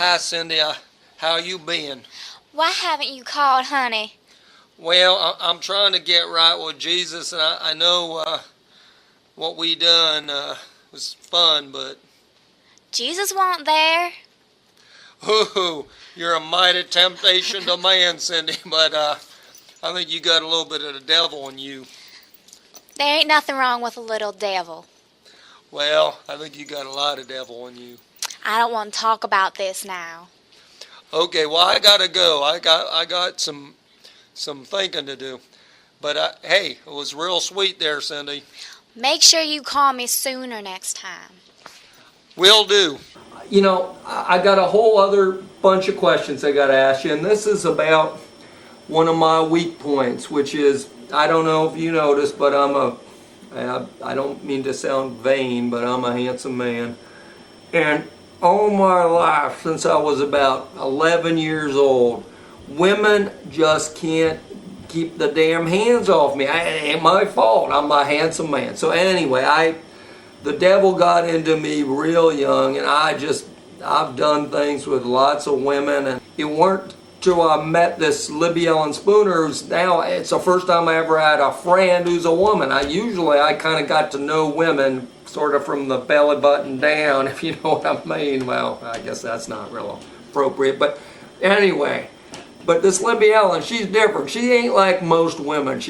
Hi, Cindy. How you been? Why haven't you called, honey? Well, I'm trying to get right with Jesus, and I know what we done was fun, but... Jesus wasn't there. Ooh, you're a mighty temptation to man, Cindy, but I think you got a little bit of the devil in you. There ain't nothing wrong with a little devil. Well, I think you got a lot of devil in you. I don't want to talk about this now. Okay, well, I gotta go. I got some thinking to do. But hey, it was real sweet there, Cindy. Make sure you call me sooner next time. Will do. You know, I got a whole other bunch of questions I got to ask you, and this is about one of my weak points, which is, I don't know if you noticed, but I don't mean to sound vain, but I'm a handsome man. And all my life, since I was about 11 years old, women just can't keep the damn hands off me. It ain't my fault. I'm a handsome man. So anyway, the devil got into me real young, and I've done things with lots of women, and it weren't till I met this Libby Ellen Spooner, who's now, it's the first time I ever had a friend who's a woman. I kind of got to know women sort of from the belly button down, if you know what I mean. Well, I guess that's not real appropriate, but anyway. But this Libby Ellen, she's different. She ain't like most women.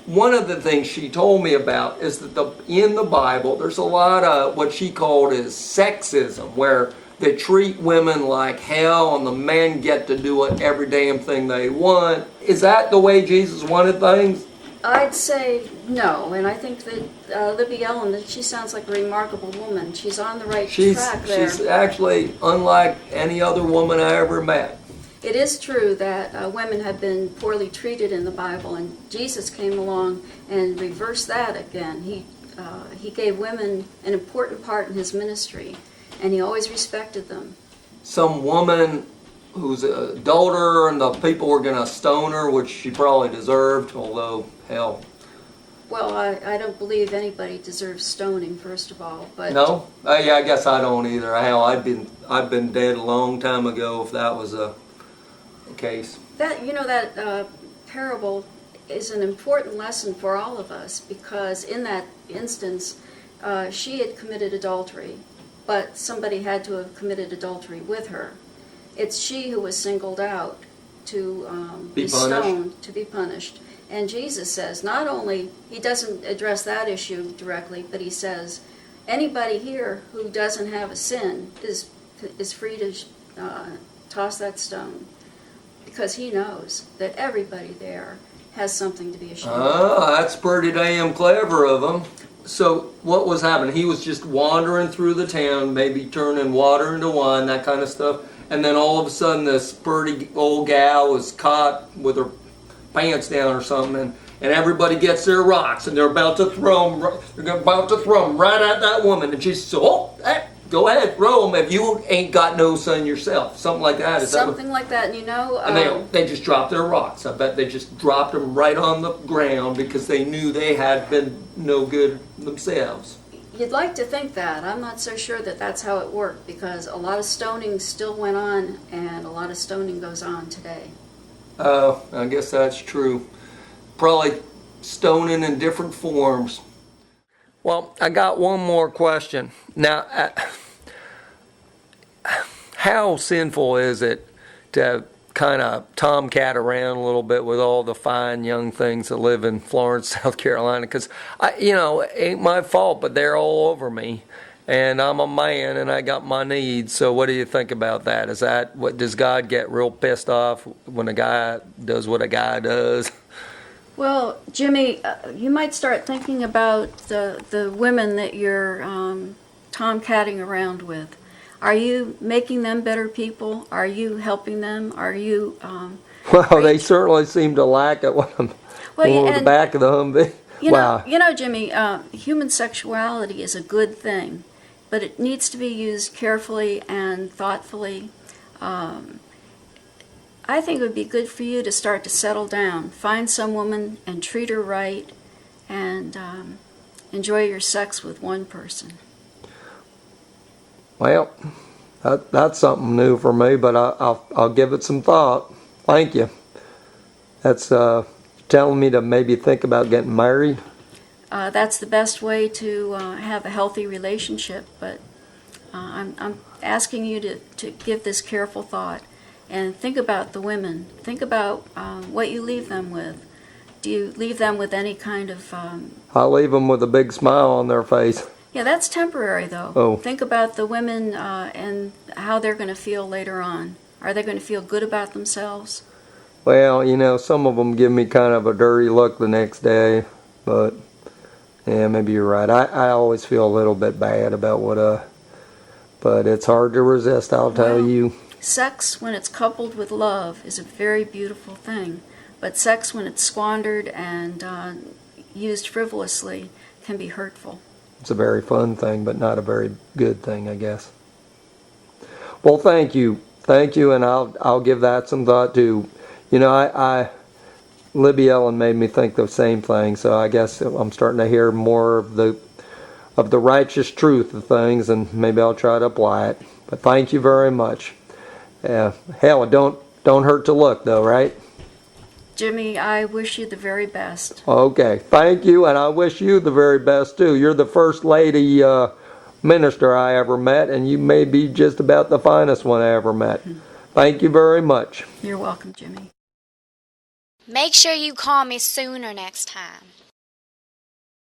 One of the things she told me about is that in the Bible, there's a lot of what she called is sexism, where they treat women like hell and the men get to do every damn thing they want. Is that the way Jesus wanted things? I'd say no, and I think that Libby Ellen, that she sounds like a remarkable woman. She's on the right track there. She's actually unlike any other woman I ever met. It is true that women have been poorly treated in the Bible, and Jesus came along and reversed that again. He gave women an important part in his ministry, and he always respected them. Some woman who's a adulterer and the people were going to stone her, which she probably deserved, although, hell. Well, I don't believe anybody deserves stoning, first of all. But no? Yeah, I guess I don't either. Hell, I'd been dead a long time ago if that was a case. That parable is an important lesson for all of us, because in that instance, she had committed adultery, but somebody had to have committed adultery with her. It's she who was singled out to be stoned, to be punished. And Jesus says, not only, he doesn't address that issue directly, but he says, anybody here who doesn't have a sin is free to toss that stone, because he knows that everybody there has something to be ashamed of. Oh, that's pretty damn clever of him. So what was happening? He was just wandering through the town, maybe turning water into wine, that kind of stuff, and then all of a sudden this pretty old gal was caught with her pants down or something, and everybody gets their rocks, and they're about to throw them right at that woman, and she says, go ahead, throw them if you ain't got no son yourself. Something like that. Something like that, and and they just dropped their rocks. I bet they just dropped them right on the ground because they knew they had been no good themselves. You'd like to think that. I'm not so sure that that's how it worked, because a lot of stoning still went on, and a lot of stoning goes on today. Oh, I guess that's true. Probably stoning in different forms. Well, I got one more question. Now, how sinful is it to kind of tomcat around a little bit with all the fine young things that live in Florence, South Carolina? Because, it ain't my fault, but they're all over me. And I'm a man, and I got my needs. So what do you think about that? Does God get real pissed off when a guy does what a guy does? Well, Jimmy, you might start thinking about the women that you're tomcatting around with. Are you making them better people? Are you helping them? Are you... They certainly seem to lack it when I'm on the back of the Humvee. You know, Jimmy, human sexuality is a good thing, but it needs to be used carefully and thoughtfully. I think it would be good for you to start to settle down. Find some woman and treat her right, and enjoy your sex with one person. Well, That's something new for me, but I'll give it some thought. Thank you. That's telling me to maybe think about getting married. That's the best way to have a healthy relationship, but I'm asking you to give this careful thought and think about the women. Think about what you leave them with. Do you leave them with any kind of... I leave them with a big smile on their face. Yeah, that's temporary, though. Oh. Think about the women and how they're going to feel later on. Are they going to feel good about themselves? Well, you know, some of them give me kind of a dirty look the next day, but yeah, maybe you're right. I always feel a little bit bad about but it's hard to resist, I'll tell you. Sex, when it's coupled with love, is a very beautiful thing. But sex, when it's squandered and used frivolously, can be hurtful. It's a very fun thing, but not a very good thing, I guess. Well, thank you. Thank you, and I'll give that some thought too. You know, Libby Ellen made me think the same thing, so I guess I'm starting to hear more of the righteous truth of things, and maybe I'll try to apply it. But thank you very much. Hell, it don't hurt to look, though, right? Jimmy, I wish you the very best. Okay, thank you, and I wish you the very best too. You're the first lady minister I ever met, and you may be just about the finest one I ever met. Thank you very much. You're welcome, Jimmy. Make sure you call me sooner next time.